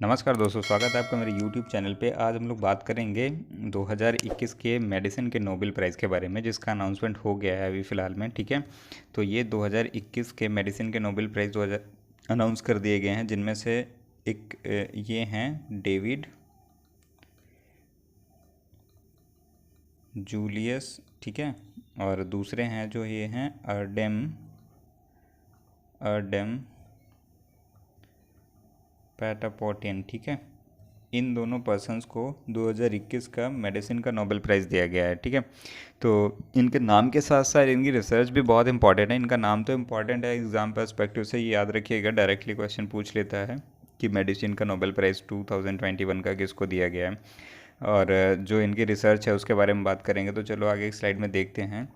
नमस्कार दोस्तों, स्वागत है आपका मेरे YouTube चैनल पे। आज हम लोग बात करेंगे 2021 के मेडिसिन के नोबेल प्राइज़ के बारे में, जिसका अनाउंसमेंट हो गया है अभी फ़िलहाल में। ठीक है, तो ये 2021 के मेडिसिन के नोबेल प्राइज़ 2000 अनाउंस कर दिए गए हैं, जिनमें से एक ये हैं डेविड जूलियस, ठीक है, और दूसरे हैं जो ये हैं अर्डेम अर्डेम पैटापोटियन। ठीक है, इन दोनों पर्सन्स को 2021 का मेडिसिन का नोबेल प्राइज़ दिया गया है। ठीक है, तो इनके नाम के साथ साथ इनकी रिसर्च भी बहुत इंपॉर्टेंट है। इनका नाम तो इम्पॉर्टेंट है, एग्ज़ाम पर्सपेक्टिव से ये याद रखिएगा, डायरेक्टली क्वेश्चन पूछ लेता है कि मेडिसिन का नोबेल प्राइज़ 2021 का किसको दिया गया है। और जो इनकी रिसर्च है उसके बारे में बात करेंगे। तो चलो आगे स्लाइड में देखते हैं।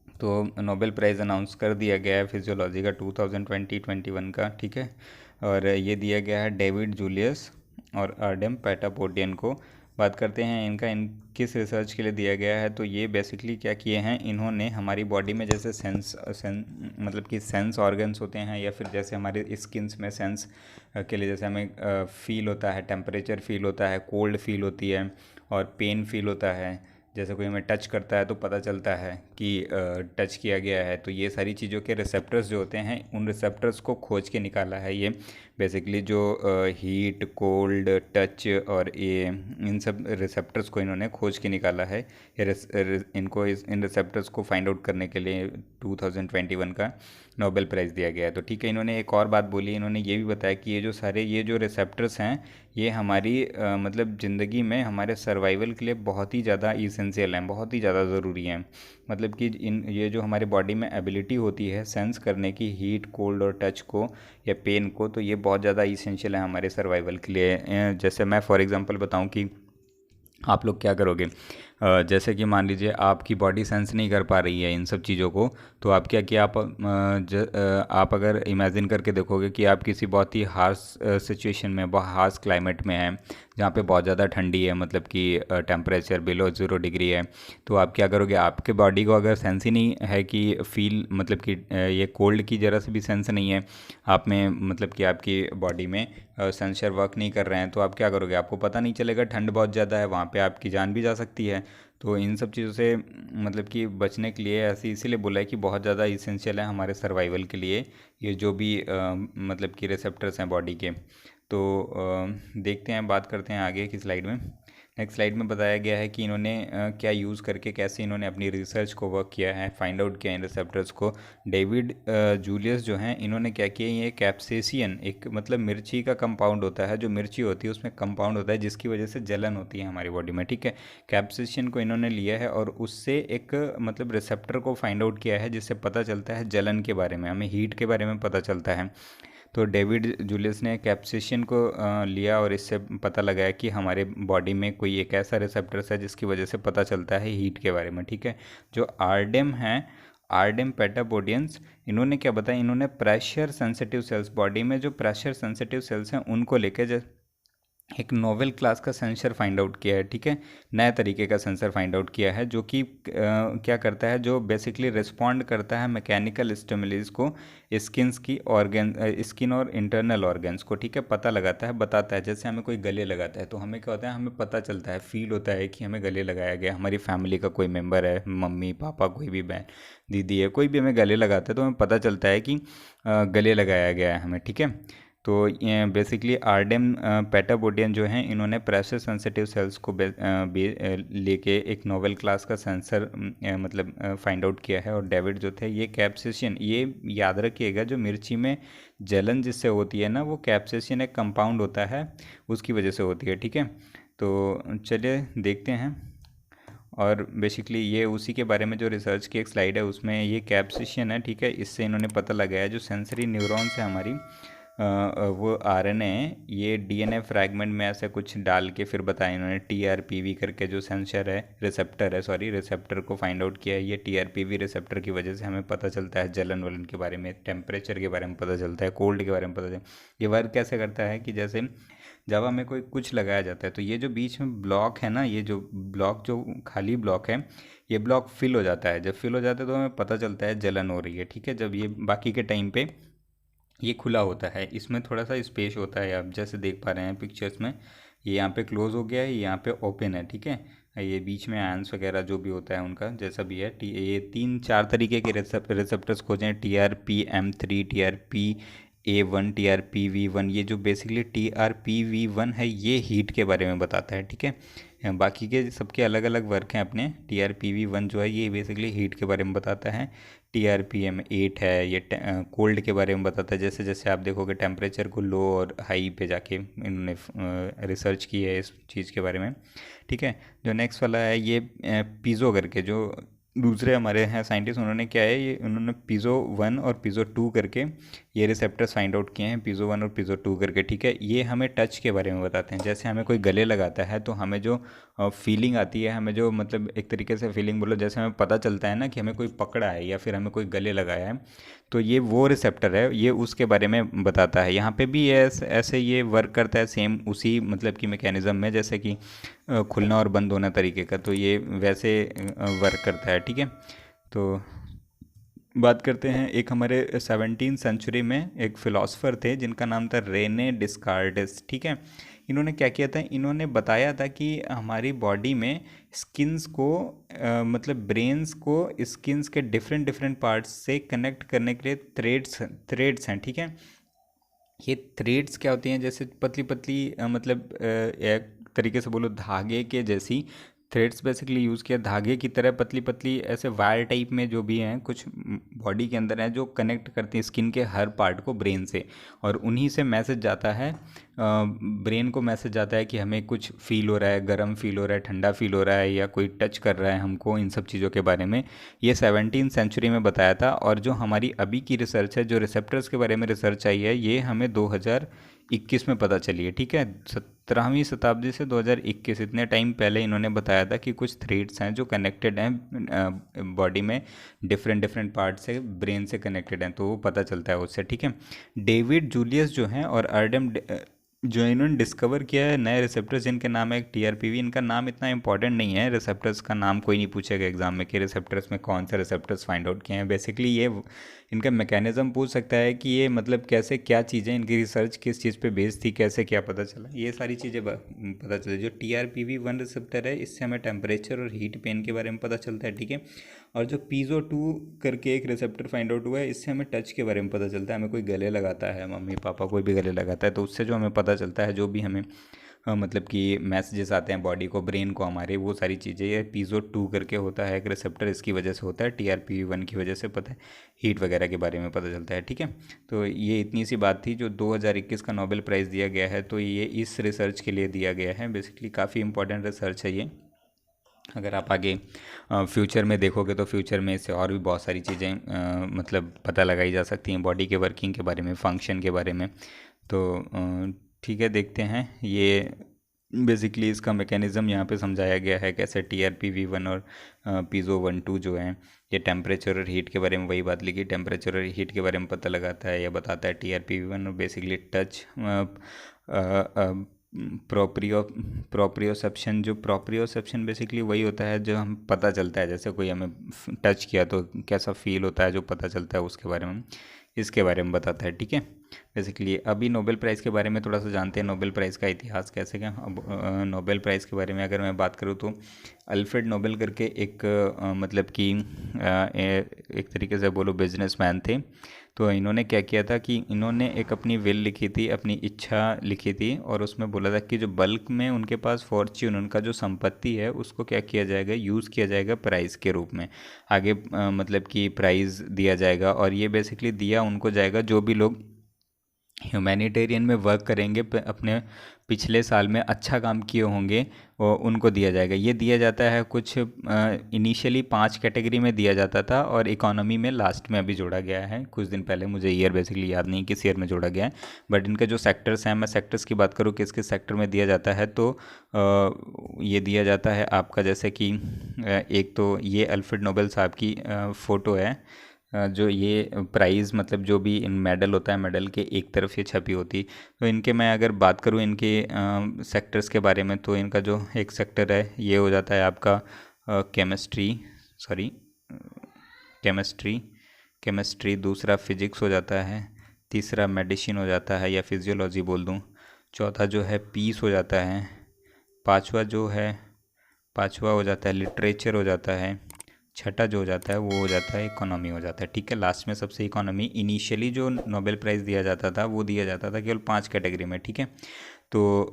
तो नोबेल प्राइज़ अनाउंस कर दिया गया है फिजियोलॉजी का 2020-21 का। ठीक है, और ये दिया गया है डेविड जूलियस और अर्डेम पैटापोटियन को। बात करते हैं इन किस रिसर्च के लिए दिया गया है। तो ये बेसिकली क्या किए हैं इन्होंने, हमारी बॉडी में जैसे मतलब कि सेंस ऑर्गन्स होते हैं, या फिर जैसे हमारे स्किन्स में सेंस के लिए जैसे हमें फील होता है, टेम्परेचर फील होता है, कोल्ड फील होती है और पेन फील होता है। जैसे कोई हमें टच करता है तो पता चलता है कि टच किया गया है। तो ये सारी चीज़ों के रिसेप्टर्स जो होते हैं, उन रिसेप्टर्स को खोज के निकाला है ये बेसिकली, जो हीट, कोल्ड, टच और ये इन सब रिसेप्टर्स को इन्होंने खोज के निकाला है। इन रिसेप्टर्स को फाइंड आउट करने के लिए 2021 का नोबेल प्राइज़ दिया गया है। तो ठीक है, इन्होंने एक और बात बोली, इन्होंने ये भी बताया कि ये जो रिसेप्टर्स हैं, ये हमारी मतलब ज़िंदगी में हमारे सर्वाइवल के लिए बहुत ही ज़्यादा इसेंशियल हैं, बहुत ही ज़्यादा ज़रूरी हैं। मतलब कि ये जो हमारे बॉडी में एबिलिटी होती है सेंस करने की, हीट, कोल्ड और टच को या पेन को, तो ये बहुत ज़्यादा इसेंशियल है हमारे सर्वाइवल के लिए। जैसे मैं फॉर एग्जांपल बताऊं कि आप लोग क्या करोगे। जैसे कि मान लीजिए आपकी बॉडी सेंस नहीं कर पा रही है इन सब चीज़ों को, तो आप क्या किया, आप अगर इमेजिन करके देखोगे कि आप किसी बहुत ही हार्श सिचुएशन में, बहुत हार्श क्लाइमेट में हैं, जहाँ पे बहुत ज़्यादा ठंडी है, मतलब कि टेम्परेचर बिलो 0 डिग्री है। तो आप क्या करोगे, आपके बॉडी को अगर सेंस ही नहीं है कि फील, मतलब कि ये कोल्ड की ज़रा से भी सेंस नहीं है आप में, मतलब कि आपकी बॉडी में सेंसर वर्क नहीं कर रहे हैं, तो आप क्या करोगे, आपको पता नहीं चलेगा। ठंड बहुत ज़्यादा है, वहाँ पे आपकी जान भी जा सकती है। तो इन सब चीज़ों से मतलब कि बचने के लिए ऐसे इसीलिए बोला है कि बहुत ज़्यादा इसेंशियल है हमारे सर्वाइवल के लिए ये जो भी मतलब कि रिसेप्टर्स हैं बॉडी के। तो देखते हैं, बात करते हैं आगे की स्लाइड में। नेक्स्ट स्लाइड में बताया गया है कि इन्होंने क्या यूज़ करके, कैसे इन्होंने अपनी रिसर्च को वर्क किया है, फाइंड आउट किया इन रिसेप्टर्स को। डेविड जूलियस जो हैं, इन्होंने क्या किया, ये कैप्सेसियन, एक मतलब मिर्ची का कंपाउंड होता है, जो मिर्ची होती है उसमें कंपाउंड होता है जिसकी वजह से जलन होती है हमारी बॉडी में। ठीक है, कैप्सेसियन को इन्होंने लिया है और उससे एक मतलब रिसेप्टर को फाइंड आउट किया है, जिससे पता चलता है जलन के बारे में, हमें हीट के बारे में पता चलता है। तो डेविड जूलियस ने कैप्सेसियन को लिया और इससे पता लगाया कि हमारे बॉडी में कोई एक ऐसा रिसेप्टर्स है जिसकी वजह से पता चलता है हीट के बारे में। ठीक है, जो आरडेम हैं, आरडेम पेटापोडियंस, इन्होंने क्या बताया, इन्होंने प्रेशर सेंसिटिव सेल्स, बॉडी में जो प्रेशर सेंसिटिव सेल्स हैं उनको लेकर एक नोवेल क्लास का सेंसर फाइंड आउट किया है। ठीक है, नए तरीके का सेंसर फाइंड आउट किया है, जो कि क्या करता है, जो बेसिकली रिस्पॉन्ड करता है मैकेनिकल स्टिमुलस को, स्किन और इंटरनल ऑर्गन्स को। ठीक है, पता लगाता है, बताता है। जैसे हमें कोई गले लगाता है तो हमें क्या होता है, हमें पता चलता है, फील होता है कि हमें गले लगाया गया। हमारी फैमिली का कोई मेम्बर है, मम्मी पापा, कोई भी बहन दीदी है, कोई भी हमें गले लगाता है तो हमें पता चलता है कि गले लगाया गया है हमें। ठीक है, तो ये बेसिकली आरडेम पेटापोडियन जो हैं, इन्होंने प्रेशर सेंसिटिव सेल्स को लेके एक नोवेल क्लास का सेंसर मतलब फाइंड आउट किया है। और डेविड जो थे, ये कैप्सेसियन, ये याद रखिएगा, जो मिर्ची में जलन जिससे होती है ना, वो कैप्सेसियन एक कंपाउंड होता है, उसकी वजह से होती है। ठीक है, तो चलिए देखते हैं। और बेसिकली ये उसी के बारे में जो रिसर्च की एक स्लाइड है उसमें ये कैप्सिशन है। ठीक है, इससे इन्होंने पता लगाया जो सेंसरी न्यूरॉन्स है हमारी, वो आरएनए, ये डीएनए फ्रैगमेंट में ऐसे कुछ डाल के फिर बताया इन्होंने, टीआरपीवी करके जो सेंसर है, रिसेप्टर को फाइंड आउट किया है। ये टीआरपीवी रिसेप्टर की वजह से हमें पता चलता है जलन वलन के बारे में, टेम्परेचर के बारे में पता चलता है, कोल्ड के बारे में पता चलता है। ये वर्क कैसे करता है कि जैसे जब हमें कोई कुछ लगाया जाता है तो ये जो बीच में ब्लॉक है ना, ये जो ब्लॉक, जो खाली ब्लॉक है, ये ब्लॉक फिल हो जाता है। जब फिल हो जाता है तो हमें पता चलता है जलन हो रही है। ठीक है, जब ये बाकी के टाइम पे ये खुला होता है, इसमें थोड़ा सा स्पेस होता है, आप जैसे देख पा रहे हैं पिक्चर्स में। ये यहाँ पे क्लोज हो गया है, ये यहाँ पे ओपन है, ठीक है। ये बीच में आयंस वगैरह जो भी होता है उनका जैसा भी है, ये 3-4 तरीके के रिसेप्टर्स खोजे हैं, TRPM3, TRPA1, TRPV1। ये जो बेसिकली TRPV1 है ये हीट के बारे में बताता है, ठीक है। बाकी के सबके अलग अलग वर्क हैं अपने। TRPV1 जो है ये बेसिकली हीट के बारे में बताता है। TRPM8 है, ये कोल्ड के बारे में बताता है। जैसे जैसे आप देखोगे टेम्परेचर को लो और हाई पे जाके इन्होंने रिसर्च की है इस चीज़ के बारे में, ठीक है। जो नेक्स्ट वाला है ये पीज़ो करके, जो दूसरे हमारे हैं साइंटिस्ट, उन्होंने क्या है, ये उन्होंने पीज़ो 1 और पीज़ो 2 करके ये रिसेप्टर्स फाइंड आउट किए हैं, पीज़ो 1 और पीज़ो 2 करके, ठीक है। ये हमें टच के बारे में बताते हैं। जैसे हमें कोई गले लगाता है तो हमें जो फीलिंग आती है, हमें जो मतलब एक तरीके से फीलिंग बोलो, जैसे हमें पता चलता है ना कि हमें कोई पकड़ा है या फिर हमें कोई गले लगाया है, तो ये वो रिसेप्टर है, ये उसके बारे में बताता है। यहाँ पे भी ये ऐसे ये वर्क करता है सेम उसी मतलब कि मैकेनिज़्म में, जैसे कि खुलना और बंद होना तरीके का, तो ये वैसे वर्क करता है, ठीक है। तो बात करते हैं, एक हमारे 17th सेंचुरी में एक फ़िलासफ़र थे जिनका नाम था रेने डिस्कार्टिस, ठीक है। इन्होंने क्या किया था, इन्होंने बताया था कि हमारी बॉडी में स्किन्स को मतलब ब्रेन्स को स्किन्स के डिफरेंट डिफरेंट पार्ट्स से कनेक्ट करने के लिए थ्रेड्स हैं, ठीक है। ये थ्रेड्स क्या होती हैं, जैसे पतली पतली मतलब एक तरीके से बोलो धागे के जैसी थ्रेड्स बेसिकली यूज़ किया, धागे की तरह पतली पतली ऐसे वायर टाइप में जो भी हैं कुछ बॉडी के अंदर हैं, जो कनेक्ट करती हैं स्किन के हर पार्ट को ब्रेन से, और उन्हीं से मैसेज जाता है, ब्रेन को मैसेज जाता है कि हमें कुछ फील हो रहा है, गर्म फील हो रहा है, ठंडा फील हो रहा है, या कोई टच कर रहा है हमको, इन सब चीज़ों के बारे में ये 17th सेंचुरी में बताया था। और जो हमारी अभी की रिसर्च है, जो रिसेप्टर्स के बारे में रिसर्च आई है, ये हमें 2021 में पता चली है, ठीक है। 17वीं शताब्दी से 2021, इतने टाइम पहले इन्होंने बताया था कि कुछ थ्रेड्स हैं जो कनेक्टेड हैं बॉडी में, डिफरेंट डिफरेंट पार्ट से ब्रेन से कनेक्टेड हैं, तो वो पता चलता है उससे, ठीक है। डेविड जूलियस जो हैं और अर्डम जो इन्होंने डिस्कवर किया है नए रिसेप्टर्स, जिनके नाम है एक TRPV। इनका नाम इतना इंपॉर्टेंट नहीं है, रिसेप्टर्स का नाम कोई नहीं पूछेगा एग्जाम में कि रिसेप्टर्स में कौन से रिसेप्टर्स फाइंड आउट किए हैं। बेसिकली ये इनका मैकेनिज्म पूछ सकता है कि ये मतलब कैसे, क्या चीज़ें, इनकी रिसर्च किस चीज़ पे बेस्ड थी, कैसे क्या पता चला, ये सारी चीज़ें पता चली। जो TRPV1 रिसेप्टर है, इससे हमें टेम्परेचर और हीट पेन के बारे में पता चलता है, ठीक है। और जो पीज़ो 2 करके एक रिसेप्टर फाइंड आउट हुआ है, इससे हमें टच के बारे में पता चलता है। हमें कोई गले लगाता है, मम्मी पापा कोई भी गले लगाता है, तो उससे जो हमें पता चलता है, जो भी हमें मतलब कि मैसेजेस आते हैं बॉडी को, ब्रेन को हमारे, वो सारी चीज़ें ये पीज़ो 2 करके होता है एक रिसेप्टर, इसकी वजह से होता है। TRPV1 की वजह से पता है, हीट वगैरह के बारे में पता चलता है, ठीक है। तो ये इतनी सी बात थी। जो 2021 का नोबेल प्राइज़ दिया गया है, तो ये इस रिसर्च के लिए दिया गया है। बेसिकली काफ़ी इंपॉर्टेंट रिसर्च है ये। अगर आप आगे फ्यूचर में देखोगे तो फ्यूचर में इससे और भी बहुत सारी चीज़ें मतलब पता लगाई जा सकती हैं, बॉडी के वर्किंग के बारे में, फंक्शन के बारे में। तो ठीक है, देखते हैं। ये बेसिकली इसका मैकेनिज़्म यहाँ पे समझाया गया है, कैसे TRPV1 और पीज़ो 1-2 जो हैं, ये टेम्परेचर और हीट के बारे में, वही बात लिखी, टेम्परेचर और हीट के बारे में पता लगाता है या बताता है TRPV1। और बेसिकली टच प्रोप्रियो प्रोप्रियोसेप्शन, जो प्रोप्रियोसेप्शन बेसिकली वही होता है जो हम पता चलता है, जैसे कोई हमें टच किया तो कैसा फील होता है, जो पता चलता है उसके बारे में, इसके बारे में बताता है, ठीक है। बेसिकली अभी नोबेल प्राइज़ के बारे में थोड़ा सा जानते हैं, नोबेल प्राइज़ का इतिहास कैसे क्या। अब नोबेल प्राइज़ के बारे में अगर मैं बात करूँ तो अल्फ्रेड नोबेल करके एक मतलब कि एक तरीके से बोलो बिजनेसमैन थे। तो इन्होंने क्या किया था कि इन्होंने एक अपनी विल लिखी थी, अपनी इच्छा लिखी थी, और उसमें बोला था कि जो बल्क में उनके पास फॉर्च्यून, उनका जो संपत्ति है, उसको क्या किया जाएगा, यूज़ किया जाएगा प्राइज़ के रूप में। आगे मतलब कि प्राइज़ दिया जाएगा, और ये बेसिकली दिया उनको जाएगा जो भी लोग ह्यूमैनिटेरियन में वर्क करेंगे, अपने पिछले साल में अच्छा काम किए होंगे, वो उनको दिया जाएगा। ये दिया जाता है कुछ इनिशियली 5 कैटेगरी में दिया जाता था, और इकोनॉमी में लास्ट में अभी जोड़ा गया है कुछ दिन पहले, मुझे ईयर बेसिकली याद नहीं किस ईयर में जोड़ा गया है। बट इनके जो सेक्टर्स हैं, मैं सेक्टर्स की बात करूँ किस किस सेक्टर में दिया जाता है, तो ये दिया जाता है आपका, जैसे कि एक तो ये अल्फ्रेड नोबेल साहब की फ़ोटो है, जो ये प्राइज़ मतलब जो भी इन मेडल होता है, मेडल के एक तरफ ये छपी होती। तो इनके मैं अगर बात करूँ इनके सेक्टर्स के बारे में, तो इनका जो एक सेक्टर है ये हो जाता है आपका केमिस्ट्री, सॉरी केमिस्ट्री, दूसरा फिजिक्स हो जाता है, तीसरा मेडिसिन हो जाता है या फिजियोलॉजी बोल दूँ। चौथा जो है पीस हो जाता है। पांचवा हो जाता है लिटरेचर हो जाता है। छठा जो हो जाता है वो हो जाता है इकोनॉमी हो जाता है, ठीक है। लास्ट में सबसे इकोनॉमी। इनिशियली जो नोबेल प्राइज़ दिया जाता था वो दिया जाता था केवल 5 कैटेगरी में, ठीक है। तो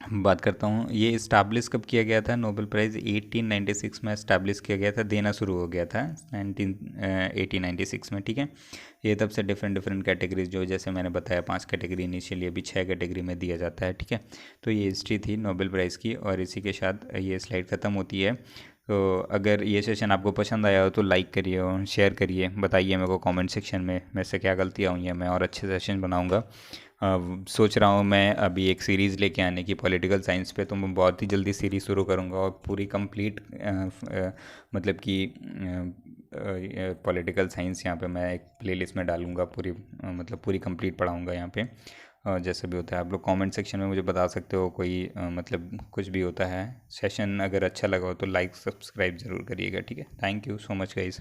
बात करता हूँ ये इस्टाब्लिश कब किया गया था। नोबेल प्राइज़ 1896 में इस्टाब्लिश किया गया था, देना शुरू हो गया था 1896 में, ठीक है। ये तब से डिफरेंट डिफरेंट कैटेगरीज जो जैसे मैंने बताया 5 कैटेगरी इनिशियली, अभी 6 कैटेगरी में दिया जाता है, ठीक है। तो ये हिस्ट्री थी नोबेल प्राइज़ की, और इसी के साथ ये स्लाइड ख़त्म होती है। तो अगर ये सेशन आपको पसंद आया हो तो लाइक करिए और शेयर करिए, बताइए मेरे को कमेंट सेक्शन में मेरे से क्या गलतियाँ हुई हैं, मैं और अच्छे सेशन बनाऊँगा। सोच रहा हूँ मैं अभी एक सीरीज़ लेके आने की पॉलिटिकल साइंस पे, तो मैं बहुत ही जल्दी सीरीज़ शुरू करूँगा और पूरी कंप्लीट मतलब कि पॉलिटिकल साइंस यहाँ पे मैं एक प्लेलिस्ट में डालूँगा पूरी, मतलब पूरी कंप्लीट पढ़ाऊँगा यहाँ पे। जैसे भी होता है आप लोग कमेंट सेक्शन में मुझे बता सकते हो, कोई मतलब कुछ भी होता है सेशन अगर अच्छा लगा हो तो लाइक सब्सक्राइब ज़रूर करिएगा, ठीक है। Thank you so much guys.